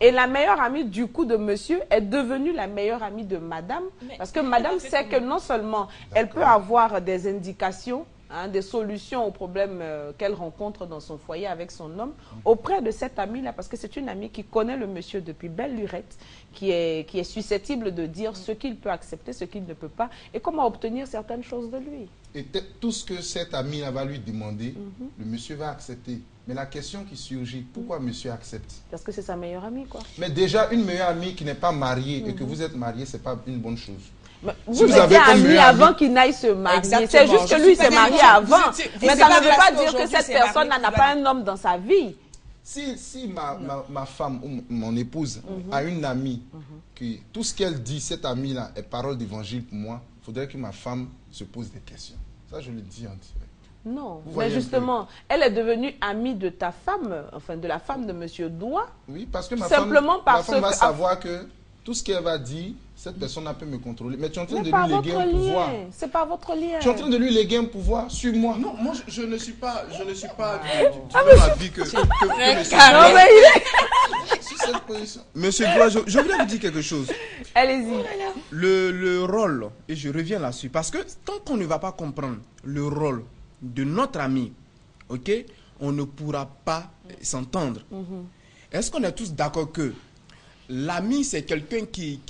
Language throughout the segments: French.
Et la meilleure amie du coup de monsieur est devenue la meilleure amie de madame. Parce que madame sait que non seulement elle peut avoir des indications, hein, des solutions aux problèmes qu'elle rencontre dans son foyer avec son homme, auprès de cette amie-là, parce que c'est une amie qui connaît le monsieur depuis belle lurette, qui est susceptible de dire ce qu'il peut accepter, ce qu'il ne peut pas, et comment obtenir certaines choses de lui. Et tout ce que cette amie-là va lui demander, le monsieur va accepter. Mais la question qui surgit, pourquoi monsieur accepte? Parce que c'est sa meilleure amie, quoi. Mais déjà, une meilleure amie qui n'est pas mariée et que vous êtes marié, ce n'est pas une bonne chose. Vous étiez amis avant qu'il n'aille se marier. C'est juste que lui s'est marié avant. Mais ça ne veut pas dire que cette personne n'a pas un homme dans sa vie. Si ma femme ou mon épouse a une amie, qui tout ce qu'elle dit, cette amie-là, est parole d'évangile pour moi, il faudrait que ma femme se pose des questions. Ça, je le dis en direct. Non, mais justement, elle est devenue amie de ta femme, enfin de la femme de M. Doua. Oui, parce que ma simplement femme va savoir que tout ce qu'elle va dire, cette personne peut me contrôler. Mais tu es en train de lui léguer un pouvoir. C'est pas votre lien. Tu es en train de lui léguer un pouvoir sur moi. Non, moi je ne suis pas du avis que cette position. Monsieur Doua, je voulais vous dire quelque chose. Allez-y. Le rôle, et je reviens là-dessus, parce que tant qu'on ne va pas comprendre le rôle de notre ami, ok, on ne pourra pas s'entendre. Est-ce qu'on est tous d'accord que l'ami, c'est quelqu'un qui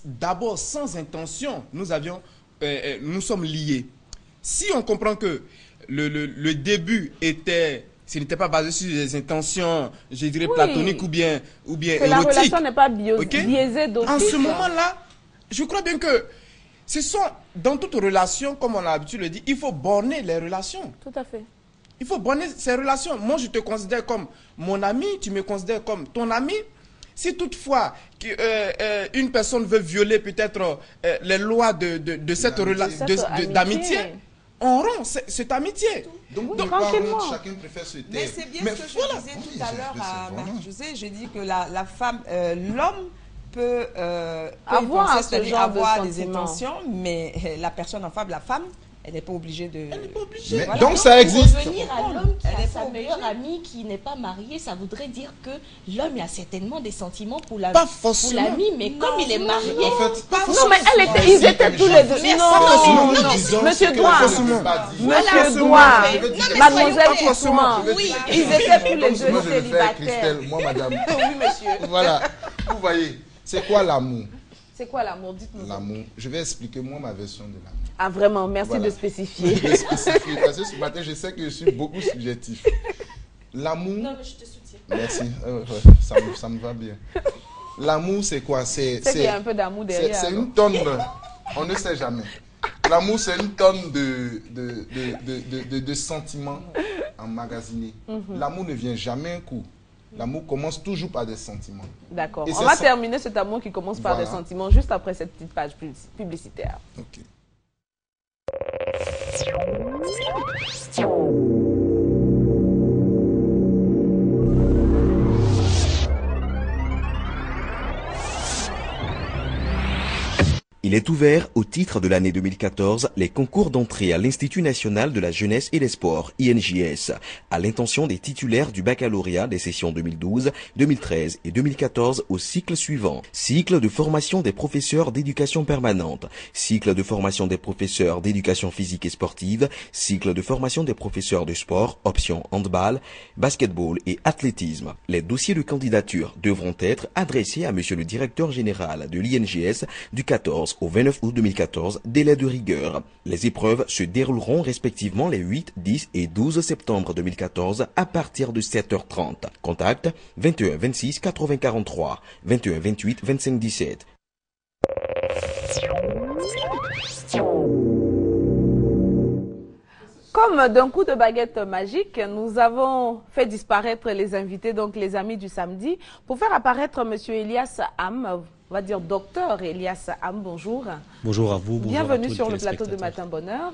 d'abord, sans intention, nous sommes liés. Si on comprend que le début ce n'était pas basé sur des intentions, je dirais, platoniques ou bien érotiques. La relation n'est pas biaisée d'office. En ce moment-là, je crois bien que dans toute relation, comme on a l'habitude de le dire, il faut borner les relations. Tout à fait. Il faut borner ces relations. Moi, je te considère comme mon ami, tu me considères comme ton ami. Si toutefois une personne veut violer peut-être les lois de cette relation d'amitié, on rompt cette amitié. Donc tranquillement. Chacun préfère se taire. Mais c'est bien ce que je disais tout à l'heure à Marc-José. J'ai dit que la femme, l'homme peut avoir des intentions, mais la personne en face, la femme, elle n'est pas obligée de... Elle n'est pas obligée. Voilà. Donc ça existe. Revenir à l'homme qui a sa meilleure amie qui n'est pas mariée, ça voudrait dire que l'homme a certainement des sentiments pour l'amie, mais comme il est marié... En fait, non, mais ils étaient tous les deux. Non, Monsieur Doua, Mademoiselle Koussouma, ils étaient tous les deux moi je le fais, célibataires. Christelle, moi madame. Oui, monsieur. Voilà, vous voyez, c'est quoi l'amour? C'est quoi l'amour? Dites-nous. L'amour, je vais expliquer moi ma version de l'amour. Ah vraiment, merci de spécifier. Je vais spécifier parce que ce matin, je sais que je suis beaucoup subjectif. L'amour... Non, mais je te soutiens. Merci, ça me va bien. L'amour, c'est quoi? C'est qu'il y a un peu d'amour derrière. C'est une tonne, on ne sait jamais. L'amour, c'est une tonne de sentiments emmagasinés. L'amour ne vient jamais un coup. L'amour commence toujours par des sentiments. D'accord. On va terminer cet amour qui commence par des sentiments juste après cette petite page publicitaire. Ok. Il est ouvert au titre de l'année 2014 les concours d'entrée à l'Institut national de la jeunesse et des sports, INJS, à l'intention des titulaires du baccalauréat des sessions 2012, 2013 et 2014 au cycle suivant. Cycle de formation des professeurs d'éducation permanente, cycle de formation des professeurs d'éducation physique et sportive, cycle de formation des professeurs de sport, option handball, basketball et athlétisme. Les dossiers de candidature devront être adressés à monsieur le directeur général de l'INJS du 14 au 29 août 2014, délai de rigueur. Les épreuves se dérouleront respectivement les 8, 10 et 12 septembre 2014 à partir de 7h30. Contact 21 26 80 43, 21 28 25 17. Comme d'un coup de baguette magique, nous avons fait disparaître les invités, donc les amis du samedi, pour faire apparaître M. Elias Ham, on va dire docteur Elias Ham, bonjour. Bonjour à vous, bonjour Bienvenue à tous sur les le plateau de téléspectateurs. Matin Bonheur.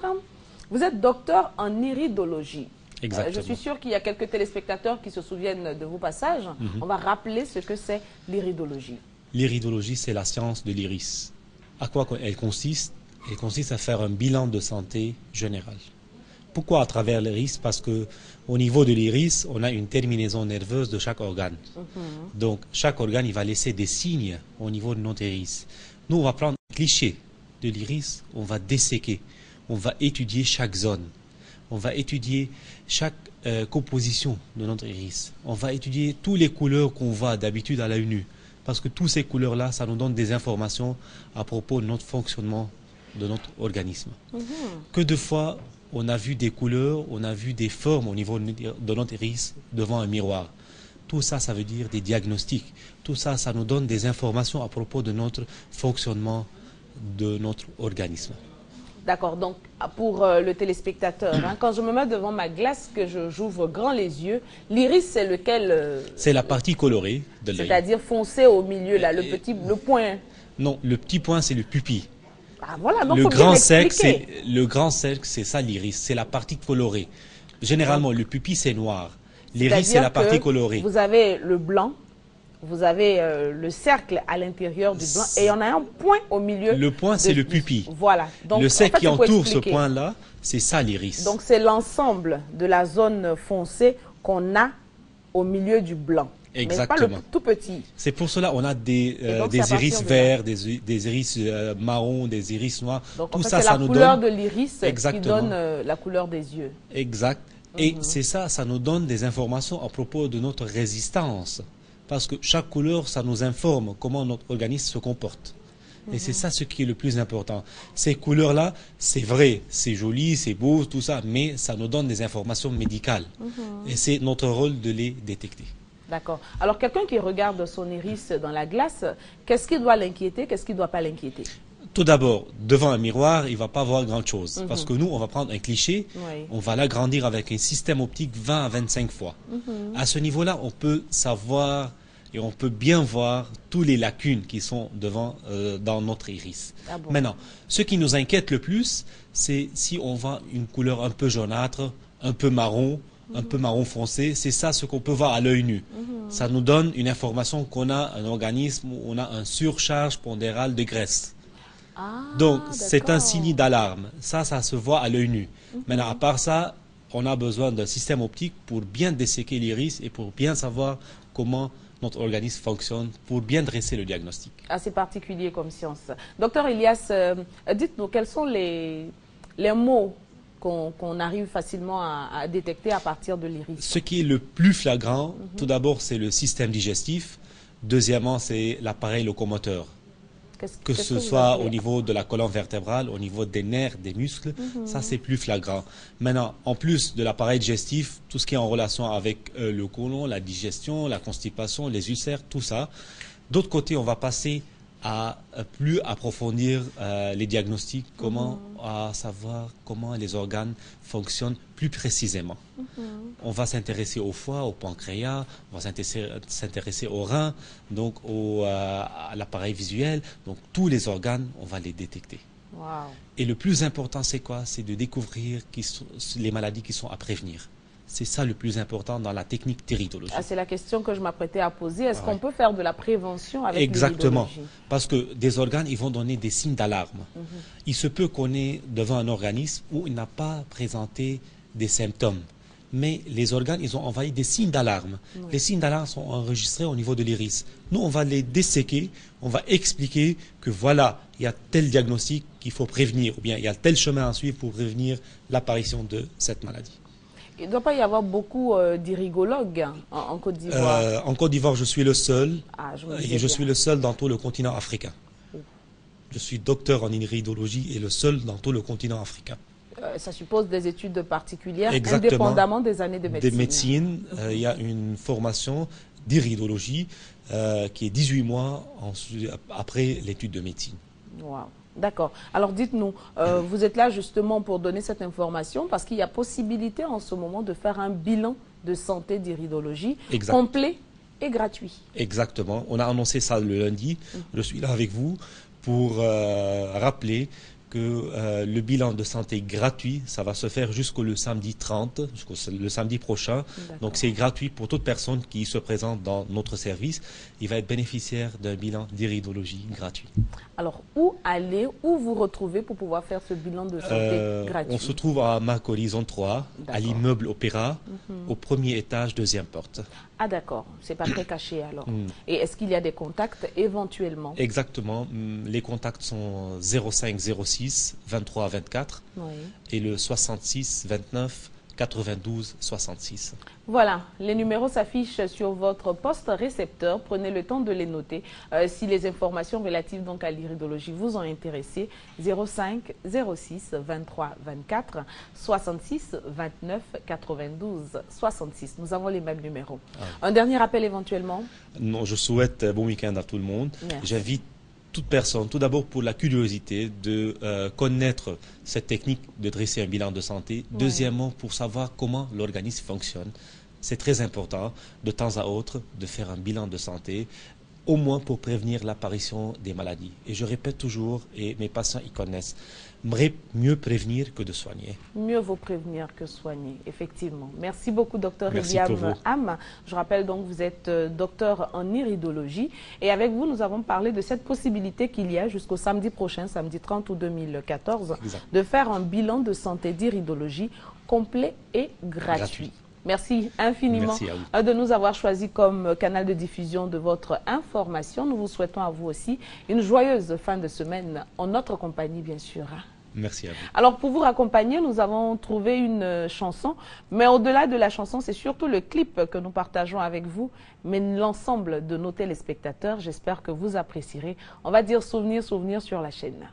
Vous êtes docteur en iridologie. Exactement. Je suis sûre qu'il y a quelques téléspectateurs qui se souviennent de vos passages. On va rappeler ce que c'est l'iridologie. L'iridologie, c'est la science de l'iris. À quoi elle consiste? Elle consiste à faire un bilan de santé générale. Pourquoi à travers l'iris? Parce que au niveau de l'iris, on a une terminaison nerveuse de chaque organe. Donc, chaque organe, il va laisser des signes au niveau de notre iris. Nous, on va prendre un cliché de l'iris, on va disséquer, on va étudier chaque zone, on va étudier chaque composition de notre iris, on va étudier toutes les couleurs qu'on voit d'habitude à l'œil nu. Parce que toutes ces couleurs-là, ça nous donne des informations à propos de notre fonctionnement de notre organisme. Que de fois, on a vu des couleurs, on a vu des formes au niveau de notre iris devant un miroir. Tout ça, ça veut dire des diagnostics. Tout ça, ça nous donne des informations à propos de notre fonctionnement de notre organisme. D'accord, donc pour le téléspectateur, quand je me mets devant ma glace, que j'ouvre grand les yeux, l'iris c'est lequel c'est la partie colorée de l'œil. C'est-à-dire foncé au milieu, là, le point. Non, le petit point c'est le pupille. Ah, voilà, donc le grand cercle, c'est ça l'iris, c'est la partie colorée. Généralement, le pupille c'est noir. L'iris c'est la partie colorée. Vous avez le blanc. Vous avez le cercle à l'intérieur du blanc et il y en a un point au milieu. Le point, c'est le pupille. Voilà. Donc, le cercle qui entoure ce point-là, c'est ça l'iris. Donc, c'est l'ensemble de la zone foncée qu'on a au milieu du blanc. Exactement. Mais pas le tout petit. C'est pour cela qu'on a des iris verts, des iris marrons, des iris noirs. Donc, tout en fait, ça, ça nous donne... la couleur de l'iris qui donne la couleur des yeux. Exact. Et c'est ça, ça nous donne des informations à propos de notre résistance. Parce que chaque couleur, ça nous informe comment notre organisme se comporte. Et c'est ça ce qui est le plus important. Ces couleurs-là, c'est vrai, c'est joli, c'est beau, tout ça, mais ça nous donne des informations médicales. Et c'est notre rôle de les détecter. D'accord. Alors, quelqu'un qui regarde son iris dans la glace, qu'est-ce qui doit l'inquiéter, qu'est-ce qui ne doit pas l'inquiéter? Tout d'abord, devant un miroir, il ne va pas voir grand-chose. Parce que nous, on va prendre un cliché, on va l'agrandir avec un système optique 20 à 25 fois. À ce niveau-là, on peut savoir et on peut bien voir toutes les lacunes qui sont devant dans notre iris. Ah bon? Maintenant, ce qui nous inquiète le plus, c'est si on voit une couleur un peu jaunâtre, un peu marron foncé, c'est ça ce qu'on peut voir à l'œil nu. Ça nous donne une information qu'on a un organisme où on a une surcharge pondérale de graisse. Donc, c'est un signe d'alarme. Ça se voit à l'œil nu. Maintenant, à part ça, on a besoin d'un système optique pour bien disséquer l'iris et pour bien savoir comment notre organisme fonctionne, pour bien dresser le diagnostic. Assez particulier comme science. Docteur Elias, dites-nous, quels sont les mots qu'on arrive facilement à détecter à partir de l'iris? Ce qui est le plus flagrant, tout d'abord, c'est le système digestif. Deuxièmement, c'est l'appareil locomoteur. Que ce soit au niveau de la colonne vertébrale, au niveau des nerfs, des muscles, ça c'est plus flagrant. Maintenant, en plus de l'appareil digestif, tout ce qui est en relation avec le côlon, la digestion, la constipation, les ulcères, tout ça. D'autre côté, on va passer à plus approfondir les diagnostics, comment à savoir comment les organes fonctionnent plus précisément. On va s'intéresser au foie, au pancréas, on va s'intéresser aux reins, donc à l'appareil visuel. Donc tous les organes, on va les détecter. Wow. Et le plus important, c'est quoi? C'est de découvrir les maladies qui sont à prévenir. C'est ça le plus important dans la technique théritologique. C'est la question que je m'apprêtais à poser. Est-ce qu'on peut faire de la prévention avec Exactement. l'iridologie? Parce que des organes, ils vont donner des signes d'alarme. Il se peut qu'on est devant un organisme où il n'a pas présenté des symptômes. Mais les organes, ils ont envoyé des signes d'alarme. Les signes d'alarme sont enregistrés au niveau de l'iris. Nous, on va les disséquer, on va expliquer que voilà, il y a tel diagnostic qu'il faut prévenir, ou bien il y a tel chemin à suivre pour prévenir l'apparition de cette maladie. Il ne doit pas y avoir beaucoup d'irigologues en Côte d'Ivoire. En Côte d'Ivoire, je suis le seul. Je suis le seul dans tout le continent africain. Je suis docteur en iridologie et le seul dans tout le continent africain. Ça suppose des études particulières, indépendamment des années de médecine. Des médecines, il y a une formation d'iridologie qui est 18 mois après l'étude de médecine. Wow. D'accord. Alors dites-nous, vous êtes là justement pour donner cette information parce qu'il y a possibilité en ce moment de faire un bilan de santé d'iridologie complet et gratuit. Exactement. On a annoncé ça le lundi. Je suis là avec vous pour rappeler que le bilan de santé gratuit, ça va se faire jusqu'au samedi 30, jusqu'au le samedi prochain. Donc c'est gratuit pour toute personne qui se présente dans notre service. Il va être bénéficiaire d'un bilan d'iridologie gratuit. Alors, où aller, où vous retrouver pour pouvoir faire ce bilan de santé gratuit? On se trouve à Marc Horizon 3, à l'immeuble Opéra, au premier étage, deuxième porte. Ah d'accord, c'est pas très caché alors. Et est-ce qu'il y a des contacts éventuellement? Exactement, les contacts sont 05 06 23 24 et le 66 29 92 66. Voilà, les numéros s'affichent sur votre poste récepteur. Prenez le temps de les noter. Si les informations relatives donc à l'iridologie vous ont intéressé, 05 06 23 24 66 29 92 66. Nous avons les mêmes numéros. Un dernier appel éventuellement? Non, je souhaite bon week-end à tout le monde. J'invite toute personne, tout d'abord pour la curiosité de connaître cette technique de dresser un bilan de santé. Deuxièmement, pour savoir comment l'organisme fonctionne. C'est très important, de temps à autre, de faire un bilan de santé, au moins pour prévenir l'apparition des maladies. Et je répète toujours, et mes patients y connaissent, mieux prévenir que de soigner. Mieux vaut prévenir que soigner, effectivement. Merci beaucoup, docteur Eliam Ham. Je rappelle donc que vous êtes docteur en iridologie. Et avec vous, nous avons parlé de cette possibilité qu'il y a jusqu'au samedi prochain, samedi 30 août 2014, de faire un bilan de santé d'iridologie complet et gratuit. Merci infiniment de nous avoir choisi comme canal de diffusion de votre information. Nous vous souhaitons à vous aussi une joyeuse fin de semaine en notre compagnie, bien sûr. Merci à vous. Alors, pour vous raccompagner, nous avons trouvé une chanson. Mais au-delà de la chanson, c'est surtout le clip que nous partageons avec vous, mais l'ensemble de nos téléspectateurs. J'espère que vous apprécierez. On va dire souvenir, souvenir sur la chaîne.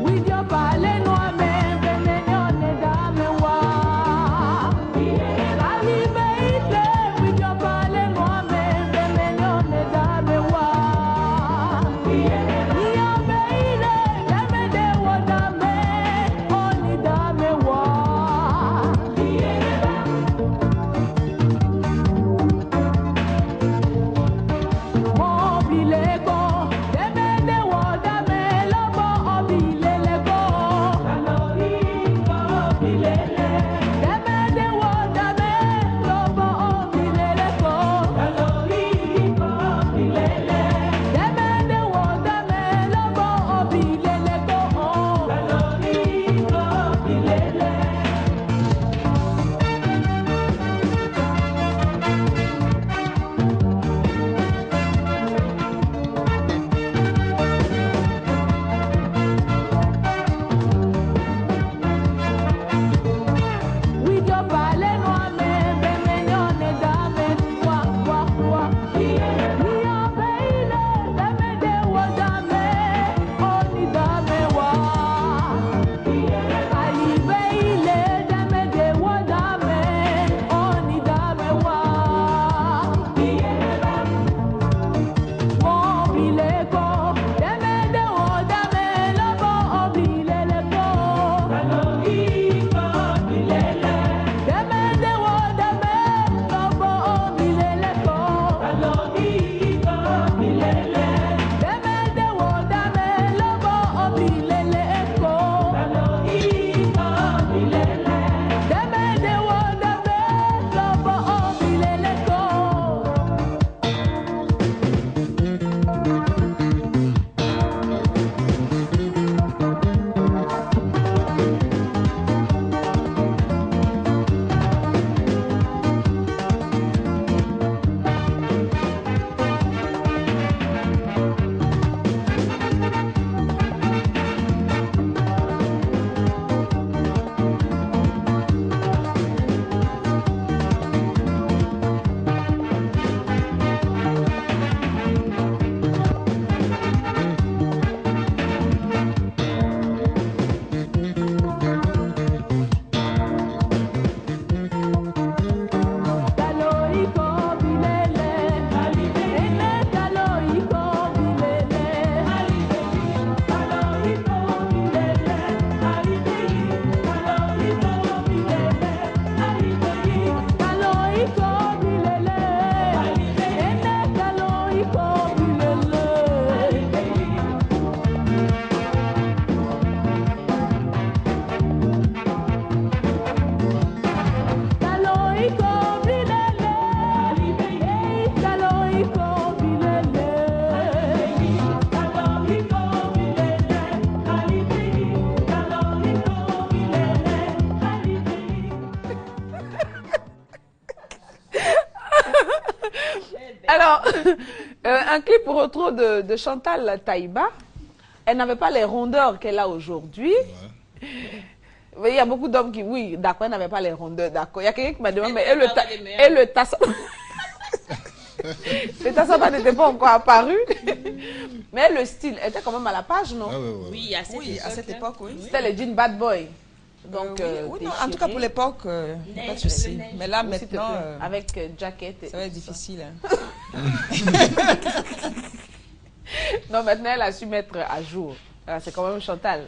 With your Alors, un clip retro de Chantal Taïba. Elle n'avait pas les rondeurs qu'elle a aujourd'hui. Il y a beaucoup d'hommes qui, oui, d'accord, elle n'avait pas les rondeurs, d'accord. Il y a quelqu'un qui m'a demandé, mais le tassaba... Le tassaba n'était pas encore apparu. Mais le style était quand même à la page, non? Oui, à cette époque, oui. C'était les jeans bad boy. Donc, oui, non, en tout cas pour l'époque, pas de souci. Mais là maintenant, avec jacket. Ça va être difficile. Non, maintenant elle a su mettre à jour. C'est quand même Chantal.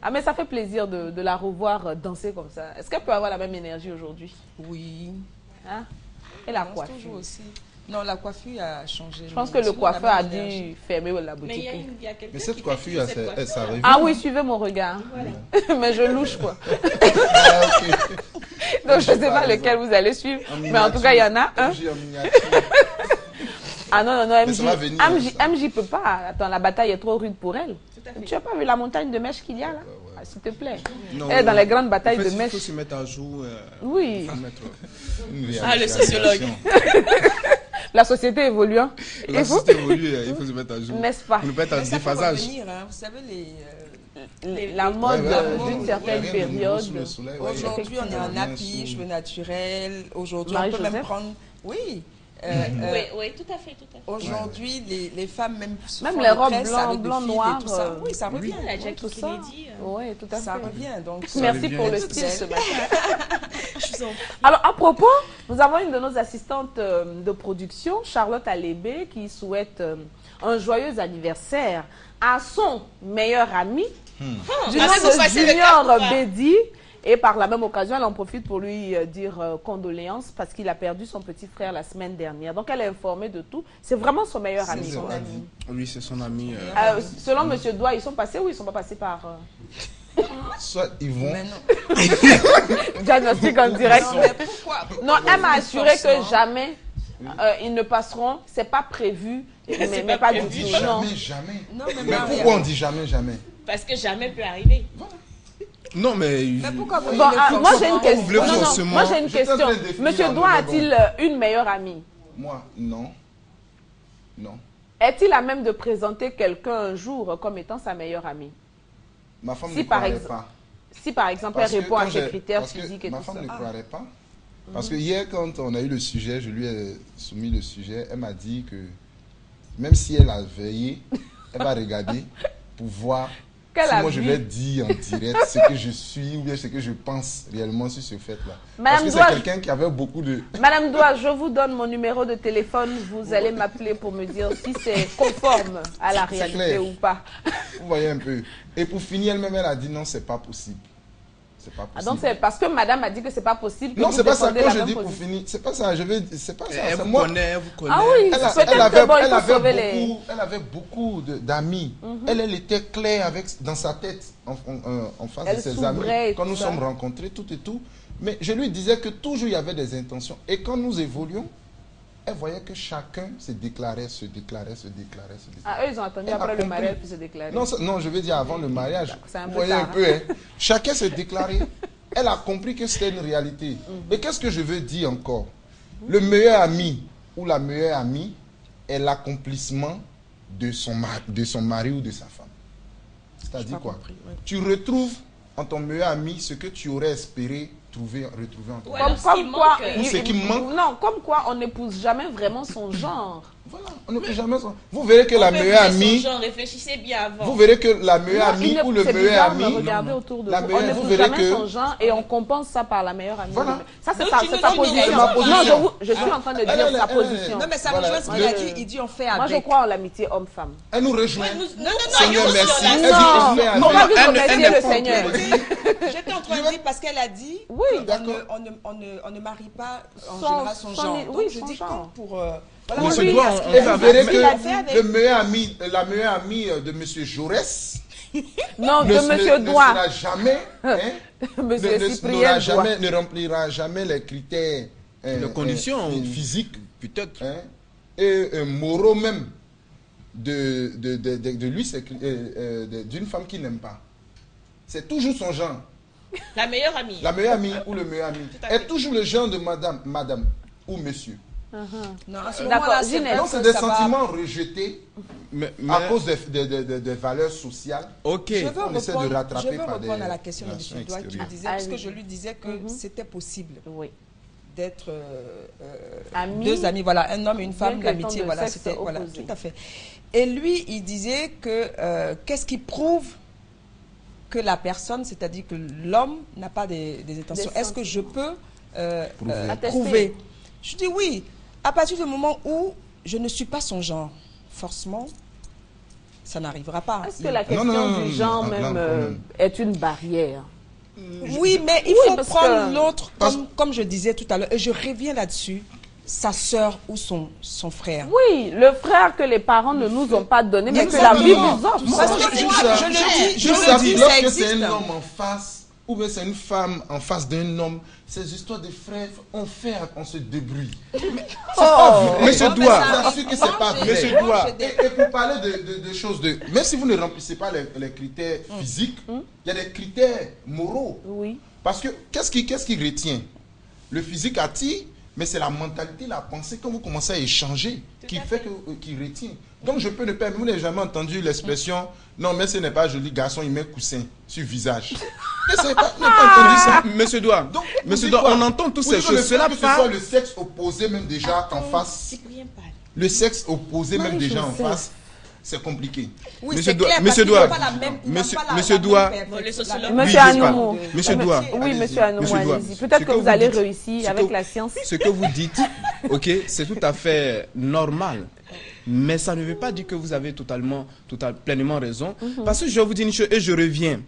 Ah, mais ça fait plaisir de la revoir danser comme ça. Est-ce qu'elle peut avoir la même énergie aujourd'hui? Oui. Hein? Et la coiffure aussi. Non, la coiffure a changé. Je pense que le coiffeur a dû fermer la boutique. Mais cette coiffure, ça revient. Ah oui, suivez mon regard. Voilà. Mais je louche, quoi. Donc, je ne sais pas lequel vous allez suivre. Mais en tout cas, il y en a un. Ah non, MJ peut pas. Attends, la bataille est trop rude pour elle. Tu n'as pas vu la montagne de mèches qu'il y a là? Ah, s'il te plaît. Elle est dans les grandes batailles de mèches. Il faut se mettre à jour. Oui. Le sociologue. La société évoluant. La société évolue, il faut se mettre à jour. N'est-ce pas? Pour ne pas être en déphasage. Vous savez, la mode d'une certaine période. Aujourd'hui, on est en nappy, cheveux naturels. Aujourd'hui, on peut même prendre... Oui. Oui, tout à fait. Aujourd'hui, les femmes même les robes blanc, noir. Oui, ça revient. La Jackie Kennedy. Oui, tout à fait. Ça revient. Donc, merci pour le style ce matin. Alors, à propos, nous avons une de nos assistantes de production, Charlotte Alébé, qui souhaite un joyeux anniversaire à son meilleur ami, du nom de Junior Bédi. Et par la même occasion, elle en profite pour lui dire condoléances parce qu'il a perdu son petit frère la semaine dernière. Donc, elle est informée de tout. C'est vraiment son meilleur ami. Oui, c'est son ami. Selon M. Doua, ils sont passés ou ils ne sont pas passés par... Soit ils vont... Diagnostic en direct. Non, elle m'a assuré que jamais ils ne passeront. C'est pas prévu. Mais pas du tout. Jamais. Mais pourquoi on dit jamais? Parce que jamais peut arriver. Non, mais pourquoi vous moi j'ai une question. Moi j'ai une question. Monsieur Doua a-t-il une meilleure amie? Moi, non. Est-il à même de présenter quelqu'un un jour comme étant sa meilleure amie? Ma femme ne croirait pas. Si par exemple elle répond à ses critères physiques et tout ça. Ma femme ne croirait pas. Parce que hier, quand on a eu le sujet, je lui ai soumis le sujet, elle m'a dit que même si elle a veillé, elle va regarder pour voir si moi je vais dire en direct ce que je suis ou bien ce que je pense réellement sur ce fait-là. Parce que c'est quelqu'un qui avait beaucoup de... Madame Doua, je vous donne mon numéro de téléphone. Vous allez m'appeler pour me dire si c'est conforme à la réalité ou pas. Vous voyez un peu. Et pour finir, elle-même, elle a dit non, c'est pas possible. C'est pas possible. Ah, donc c'est parce que madame a dit que c'est pas possible. Non, c'est pas ça. Quand je dis pour finir, c'est pas ça. C'est pas ça. Elle vous connaît. Ah oui, elle avait beaucoup d'amis. Elle était claire dans sa tête en face de ses amis. Quand nous sommes rencontrés, tout et tout. Mais je lui disais que toujours il y avait des intentions. Et quand nous évoluions, elle voyait que chacun se déclarait. Ah, eux, ils ont attendu après le mariage pour se déclarer. Non, je veux dire avant le mariage. Vous voyez un peu, hein. Chacun se déclarait. Elle a compris que c'était une réalité. Et qu'est-ce que je veux dire encore? Le meilleur ami ou la meilleure amie est l'accomplissement de son mari ou de sa femme. C'est-à-dire quoi? Tu retrouves en ton meilleur ami ce que tu aurais espéré retrouver en toi. Comme quoi on n'épouse jamais vraiment son genre. Voilà, on n'épouse jamais son... Vous verrez que la meilleure amie... Réfléchissez bien avant. Vous verrez que la meilleure amie ou le meilleur ami... Regardez autour de vous. On n'épouse jamais son genre et on compense ça par la meilleure amie. Voilà. Ça, c'est sa position. Non, je suis en train de dire sa position. Non, mais ça rejoint ce qu'il a dit. Il dit on fait avec. Moi, je crois en l'amitié homme-femme. Elle nous rejoint. Non, Seigneur, merci. Non, on va vite remercier le Seigneur. J'étais en train de dire parce qu'elle a dit on ne marie pas en général son genre. Oui, je dis comme pour... Et vous verrez que la meilleure amie de M. Jaurès de M. Doua ne remplira jamais les critères de conditions physiques, peut-être, et moraux même de lui, d'une femme qu'il n'aime pas. C'est toujours son genre. La meilleure amie. La meilleure amie ou le meilleur ami est toujours le genre de madame ou monsieur. Non, à ce moment-là, donc c'est des sentiments rejetés à cause des valeurs sociales. Ok. On essaie de rattraper je veux par des répondre à la question de M. Doigt qui disait, parce que je lui disais que c'était possible d'être deux amis, voilà, un homme et une femme, l'amitié, voilà, c'était voilà, tout à fait. Et lui, il disait que qu'est-ce qui prouve que la personne, c'est-à-dire que l'homme n'a pas des intentions. Est-ce que je peux prouver? Je dis oui. À partir du moment où je ne suis pas son genre, forcément, ça n'arrivera pas. Est-ce que la question du genre même est une barrière? Oui, mais il faut prendre l'autre, comme je disais tout à l'heure, et je reviens là-dessus, sa sœur ou son frère. Oui, le frère que les parents ne nous ont pas donné, mais que la Bible nous offre. Parce que je le dis, lorsque c'est un homme en face, ou bien c'est une femme en face d'un homme, ces histoires de frères, on se débrouille. Monsieur Doigt. Je vous assure que c'est pas vrai. Monsieur Doigt. Et pour parler de choses de... Même si vous ne remplissez pas les critères physiques, il y a des critères moraux. Oui. Parce que qu'est-ce qui retient? Le physique attire, mais c'est la mentalité, la pensée, quand vous commencez à échanger, qui retient. Donc je peux ne pas... Vous n'avez jamais entendu l'expression « Non, mais ce n'est pas joli, garçon, il met coussin sur le visage. » Vous n'avez pas entendu ça? Monsieur Doigt, on entend toutes ces choses. Cela que ce soit le sexe opposé même déjà en face. Le sexe opposé même déjà en face. C'est compliqué. Oui, Monsieur Doigt, Monsieur Doigt, Monsieur Doigt, Monsieur Anoumou. Monsieur Doigt. Oui, Monsieur Anoumou, allez-y. Peut-être que vous allez réussir avec la science. Ce que vous dites, ok, c'est tout à fait normal. Mais ça ne veut pas dire que vous avez pleinement raison. Parce que je vais vous dire une chose, et je reviens.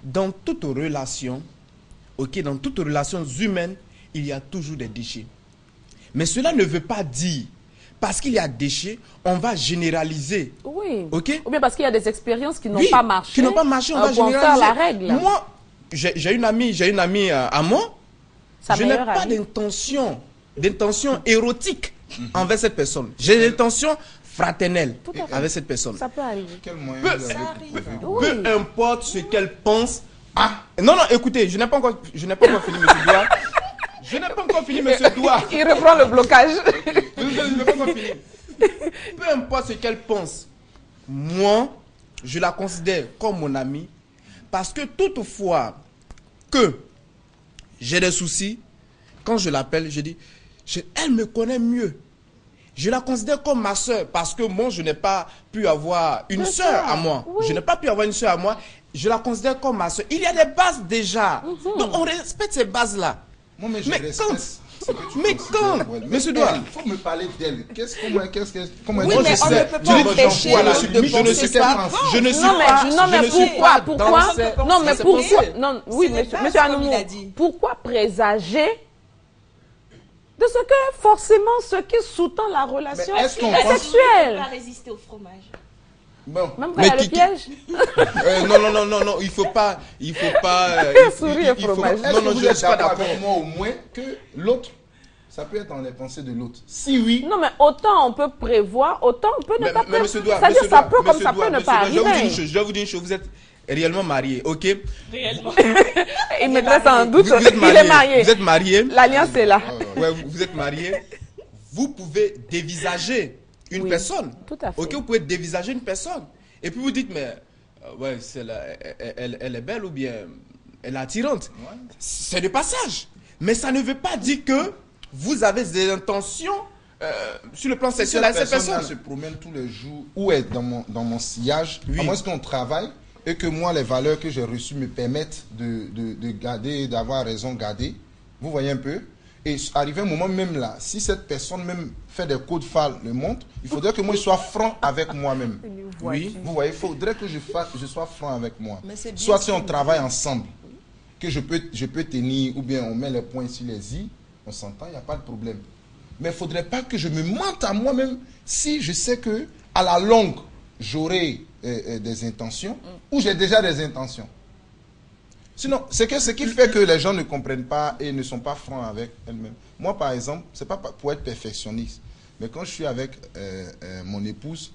Dans toute relation, ok, dans toute relation humaine, il y a toujours des déchets. Mais cela ne veut pas dire, parce qu'il y a déchets, on va généraliser. Oui. Ok? Ou bien parce qu'il y a des expériences qui n'ont pas marché. Qui n'ont pas marché, on va généraliser. Faire la règle. Moi, j'ai une amie à moi. Je n'ai pas d'intention érotique envers cette personne. J'ai des intentions fraternelles avec cette personne. Ça peut arriver. Quel moyen Peu importe ce qu'elle pense. Non, écoutez, je n'ai pas encore fini, monsieur Doigt. Je n'ai pas encore fini, monsieur Doigt. Il reprend le blocage. Je n'ai pas encore fini. Peu importe ce qu'elle pense, moi, je la considère comme mon amie. Parce que toutefois que j'ai des soucis, quand je l'appelle, je dis, elle me connaît mieux. Je la considère comme ma soeur parce que moi, je n'ai pas pu avoir une soeur à moi. Oui. Je n'ai pas pu avoir une soeur à moi. Je la considère comme ma soeur. Il y a des bases déjà. Donc, on respecte ces bases-là. Moi, mais je respecte. Monsieur Doigt, il faut me parler d'elle. Comment oui, mais on ne peut pas empêcher je ne suis pas. Non, mais pourquoi? Non, mais pourquoi? Non, oui, monsieur Anoumou, pourquoi présager de ce que forcément ce qui sous-tend la relation est sexuelle? On ne peut pas résister au fromage. Bon. Même quand il y a le piège. Non, il faut pas. Sourire et fromage. Non, je suis pas d'accord avec moi au moins que l'autre, ça peut être dans les pensées de l'autre. Si oui. Non, mais autant on peut prévoir, autant on peut ne pas prévoir. C'est-à-dire ça peut comme ça peut ne pas arriver. Je vais vous dire une chose, vous êtes réellement marié, ok? Réellement. Il me laisse en doute. Il est marié. Vous êtes marié. L'alliance est là. Ouais, vous êtes marié. Vous pouvez dévisager une personne. Tout à fait. Ok, vous pouvez dévisager une personne. Et puis vous dites, mais ouais, elle est belle ou bien elle est attirante. Ouais. C'est le passage. Mais ça ne veut pas dire que vous avez des intentions sur le plan sexuel avec cette personne. Se promène tous les jours ou est dans mon sillage. Oui. À moins qu'on travaille et que moi, les valeurs que j'ai reçues me permettent de garder, d'avoir raison garder. Vous voyez un peu? Et arrivé un moment même là, si cette personne même fait des codes phares le montre, il faudrait que moi je sois franc avec moi-même. Oui. Vous voyez, il faudrait que je sois franc avec moi. Soit si on travaille ensemble, que je peux tenir, ou bien on met les points sur les i, on s'entend, il n'y a pas de problème. Mais il ne faudrait pas que je me mente à moi-même si je sais que à la longue, j'aurai des intentions ou j'ai déjà des intentions. Sinon, c'est ce qui fait que les gens ne comprennent pas et ne sont pas francs avec elles-mêmes. Moi, par exemple, ce n'est pas pour être perfectionniste, mais quand je suis avec mon épouse,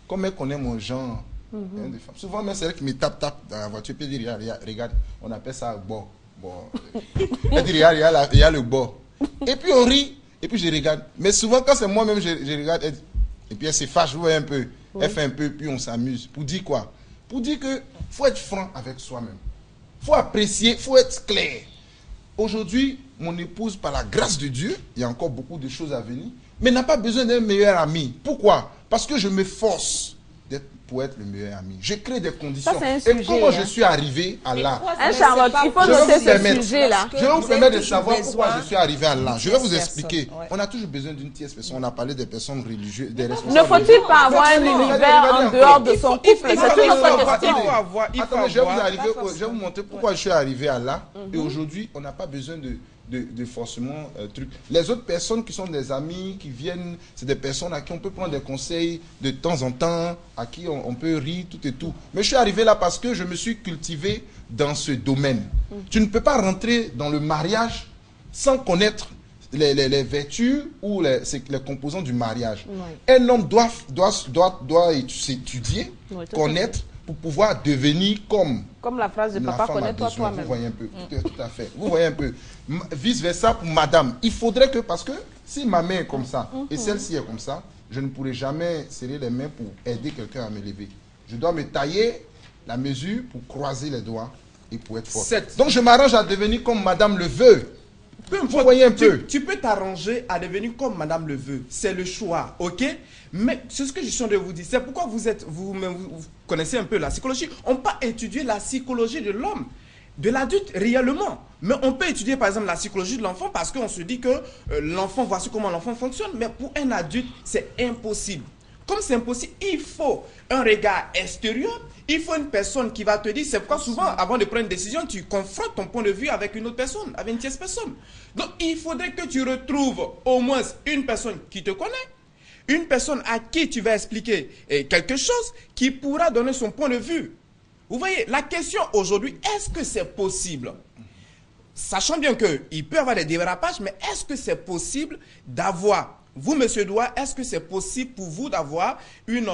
comme elle connaît mon genre, de femme, souvent, même c'est elle qui me tape dans la voiture, puis elle dit, regarde, on appelle ça bord. Elle dit, regarde, il y a le bord. Et puis on rit. et puis je regarde. Mais souvent, quand c'est moi-même, je regarde, et puis elle se fâche, vous voyez un peu. Elle fait un peu, puis on s'amuse. Pour dire quoi? Pour dire que faut être franc avec soi-même. Faut apprécier, faut être clair. Aujourd'hui, mon épouse, par la grâce de Dieu, il y a encore beaucoup de choses à venir, mais n'a pas besoin d'un meilleur ami. Pourquoi? Parce que je me force pour être le meilleur ami. Je crée des conditions. Et comment je suis arrivé à là? Charlotte, il faut noter ce sujet-là. Je vais vous permettre de savoir pourquoi je suis arrivé à là. Je vais vous expliquer. On a toujours besoin d'une tierce personne. On a parlé des personnes religieuses, des responsables. Ne faut-il pas avoir un univers en dehors de son couple? C'est une autre question. Attendez, je vais vous montrer pourquoi je suis arrivé à là. Et aujourd'hui, on n'a pas besoin de forcément truc. Les autres personnes qui sont des amis, qui viennent, c'est des personnes à qui on peut prendre des conseils de temps en temps, à qui on peut rire, tout et tout. Mais je suis arrivé là parce que je me suis cultivé dans ce domaine. Tu ne peux pas rentrer dans le mariage sans connaître les vertus ou les composants du mariage. Ouais. Un homme doit s'étudier, connaître, pour pouvoir devenir comme la phrase de papa, connais-toi toi-même. Vous voyez un peu, tout à fait. Vous voyez un peu. Vice-versa pour madame. Il faudrait que, parce que si ma main est comme ça et celle-ci est comme ça, je ne pourrai jamais serrer les mains pour aider quelqu'un à me lever. Je dois me tailler la mesure pour croiser les doigts et pour être fort. Donc je m'arrange à devenir comme madame le veut. Vous voyez un peu. Tu peux t'arranger à devenir comme madame le veut. C'est le choix, ok? Mais c'est ce que je suis en train de vous dire. C'est pourquoi vous connaissez un peu la psychologie. On peut étudier la psychologie de l'homme, de l'adulte réellement. Mais on peut étudier par exemple la psychologie de l'enfant parce qu'on se dit que l'enfant, voici comment l'enfant fonctionne. Mais pour un adulte, c'est impossible. Comme c'est impossible, il faut un regard extérieur. Il faut une personne qui va te dire, c'est pourquoi souvent, avant de prendre une décision, tu confrontes ton point de vue avec une autre personne, avec une tierce personne. Donc, il faudrait que tu retrouves au moins une personne qui te connaît, une personne à qui tu vas expliquer quelque chose qui pourra donner son point de vue. Vous voyez, la question aujourd'hui, est-ce que c'est possible? Sachant bien qu'il peut y avoir des dérapages, mais est-ce que c'est possible d'avoir, vous, monsieur Doua, est-ce que c'est possible pour vous d'avoir une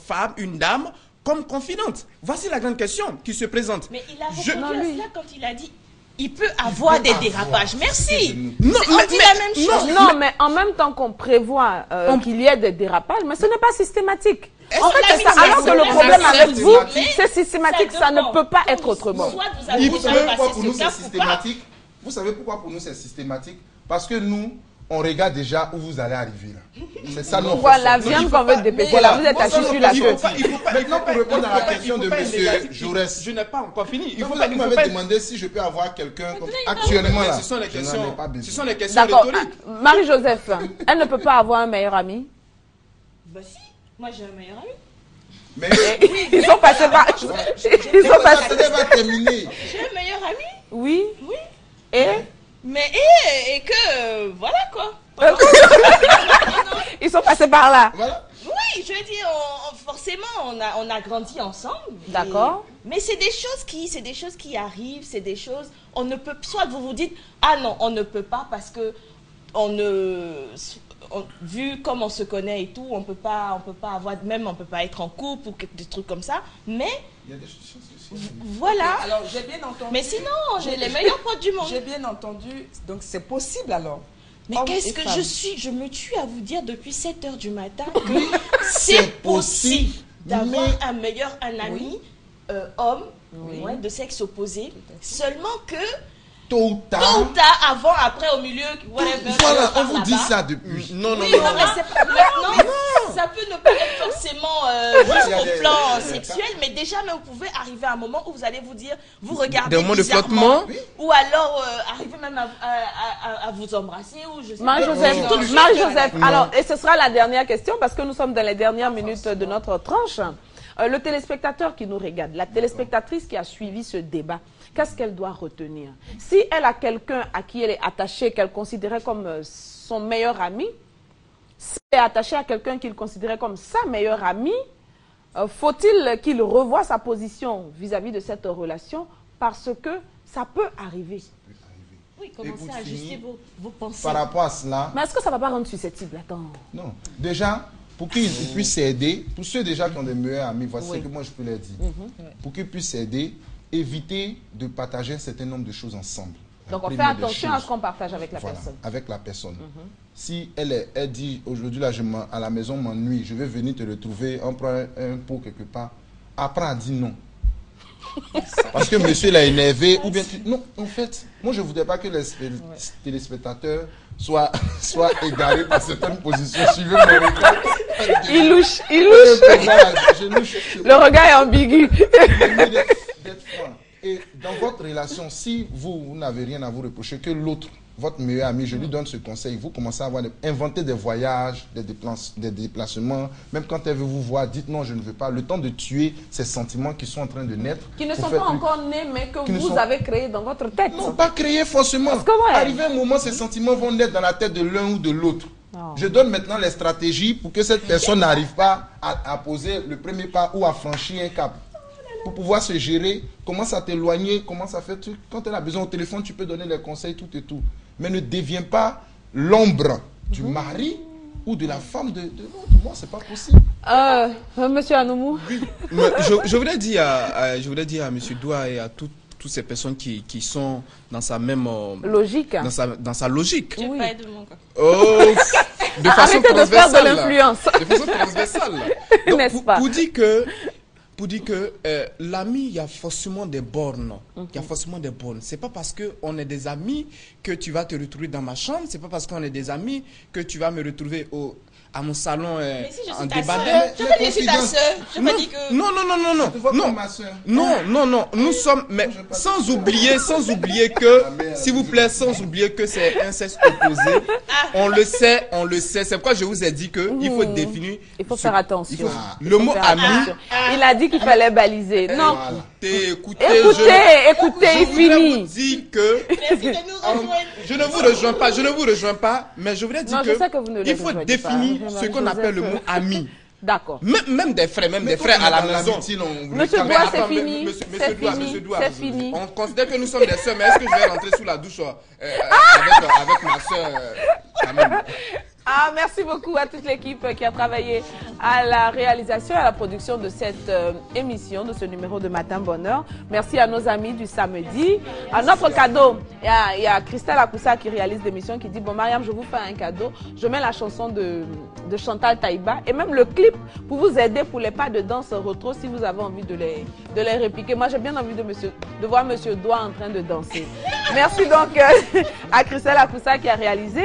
femme, une dame, comme confidente? Voici la grande question qui se présente. Mais il a répondu à cela quand il a dit il peut avoir des dérapages. Merci. Non, on dit la même chose. Non, mais en même temps qu'on prévoit qu'il y ait des dérapages, mais ce n'est pas systématique. En fait, c'est ça. Alors que le problème avec vous, c'est systématique, ça ne peut pas être autrement. Vous savez pourquoi pour nous c'est systématique? Vous savez pourquoi pour nous c'est systématique? Parce que nous, on regarde déjà où vous allez arriver là. C'est ça nous. Voilà, viande qu'on veut dépêcher. Là, vous êtes à chuchu la queue. Maintenant, pour répondre à la question de M. Jaurès, je n'ai pas encore fini. Vous m'avez demandé si je peux avoir quelqu'un actuellement là. Ce sont les questions rhétoriques. Marie-Joseph, elle ne peut pas avoir un meilleur ami? Bah si, moi j'ai un meilleur ami. Mais ils sont passés par. Ils sont passés. Terminé. J'ai un meilleur ami. Oui. Oui. Et que voilà quoi. Ils sont passés par là. Voilà. Oui, je veux dire, forcément, on a grandi ensemble. D'accord. Mais c'est des choses qui arrivent, c'est des choses. On ne peut soit vous vous dites ah non, on ne peut pas parce que vu comme on se connaît et tout, on peut pas avoir même on peut pas être en couple ou des trucs comme ça. Mais il y a des choses. Voilà. Alors, j'ai bien entendu. Mais sinon, j'ai les meilleurs potes du monde. J'ai bien entendu. Donc, c'est possible alors. Mais qu'est-ce que je me tue à vous dire depuis 7 h du matin que c'est possible d'avoir un ami homme de sexe opposé. Seulement que tôt ou tard, avant, après, au milieu, whatever. Voilà, on vous dit ça depuis. Non, mais c'est pas maintenant. Ça peut ne pas être forcément juste au plan sexuel, mais déjà, vous pouvez arriver à un moment où vous allez vous dire, vous regardez bizarrement, ou alors arriver même à vous embrasser, ou je sais pas. Marie-Joseph, alors, et ce sera la dernière question, parce que nous sommes dans les dernières minutes de notre tranche. Le téléspectateur qui nous regarde, la téléspectatrice qui a suivi ce débat, qu'est-ce qu'elle doit retenir? Si elle a quelqu'un à qui elle est attachée, qu'elle considérait comme son meilleur ami, si elle est attachée à quelqu'un qu'il considérait comme sa meilleure amie, faut-il qu'il revoie sa position vis-à-vis de cette relation? Parce que ça peut arriver. Oui, commencez à ajuster vos pensées. Par rapport à cela... Mais est-ce que ça ne va pas rendre susceptible? Attends. Non. Déjà, pour qu'ils puissent s'aider, pour ceux déjà qui ont des meilleurs amis, voici ce que moi je peux leur dire. Pour qu'ils puissent s'aider, évitez de partager un certain nombre de choses ensemble. Donc on fait attention à ce qu'on partage avec la personne. Avec la personne. Si elle dit aujourd'hui là à la maison m'ennuie, je vais venir te retrouver, on prend un pot quelque part, apprends à dire non. Parce que monsieur l'a énervé ou bien non, en fait, moi je ne voudrais pas que les téléspectateurs soient égarés par certaines positions. Suivez mon regard. Il louche. Le regard est ambigu. D'être franc. Et dans votre relation, si vous n'avez rien à vous reprocher, que l'autre, votre meilleur ami, je lui donne ce conseil, vous commencez à inventer des voyages, des déplacements, même quand elle veut vous voir, dites non, je ne veux pas, le temps de tuer ces sentiments qui sont en train de naître. Qui ne sont pas encore nés, mais que vous avez créés dans votre tête. Non, pas créés forcément. Arrivé un moment, ces sentiments vont naître dans la tête de l'un ou de l'autre. Je donne maintenant les stratégies pour que cette personne n'arrive pas à poser le premier pas ou à franchir un cap. Pour pouvoir se gérer, commence à t'éloigner, commence à faire tout. Quand elle a besoin au téléphone, tu peux donner les conseils, tout et tout. Mais ne deviens pas l'ombre du mari ou de la femme de l'autre. Moi, c'est pas possible. Monsieur Anoumou. Oui. Je voudrais dire à M. Doua et à toutes ces personnes qui sont dans sa même logique. Dans sa logique. Oui. Pas de mon cas. De façon arrêtez de faire de l'influence. De façon transversale. N'est-ce pas? Pour dire que l'ami, il y a forcément des bornes. Il y a forcément des bornes. C'est pas parce qu'on est des amis que tu vas te retrouver dans ma chambre. C'est pas parce qu'on est des amis que tu vas me retrouver à mon salon en débardeur. Je pas dit que je suis ta soeur. Je pas dit que... Non. Non. Nous sommes... Mais sans oublier que, s'il vous plaît, sans oublier que c'est un sexe opposé. On le sait. C'est pourquoi je vous ai dit qu'il faut définir... Il faut faire attention. Le mot ami... Il a dit qu'il fallait baliser. Non. Écoutez, il finit. Vous dire que... Je ne vous rejoins pas, mais je voudrais dire qu'il faut définir ce qu'on appelle le mot ami. D'accord. Même des frères à la maison. Monsieur Doua, c'est fini. C'est fini. On considère que nous sommes des sœurs, mais est-ce que je vais rentrer sous la douche avec ma sœur quand même? Merci beaucoup à toute l'équipe qui a travaillé à la réalisation et à la production de cette émission, de ce numéro de Matin Bonheur. Merci à nos amis du samedi. À notre cadeau, il y a Christelle Akoussa qui réalise l'émission qui dit « Bon, Mariam, je vous fais un cadeau. Je mets la chanson de Chantal Taïba et même le clip pour vous aider pour les pas de danse retro si vous avez envie de les répliquer. Moi, j'ai bien envie de voir Monsieur Doua en train de danser. » Merci donc à Christelle Akoussa qui a réalisé.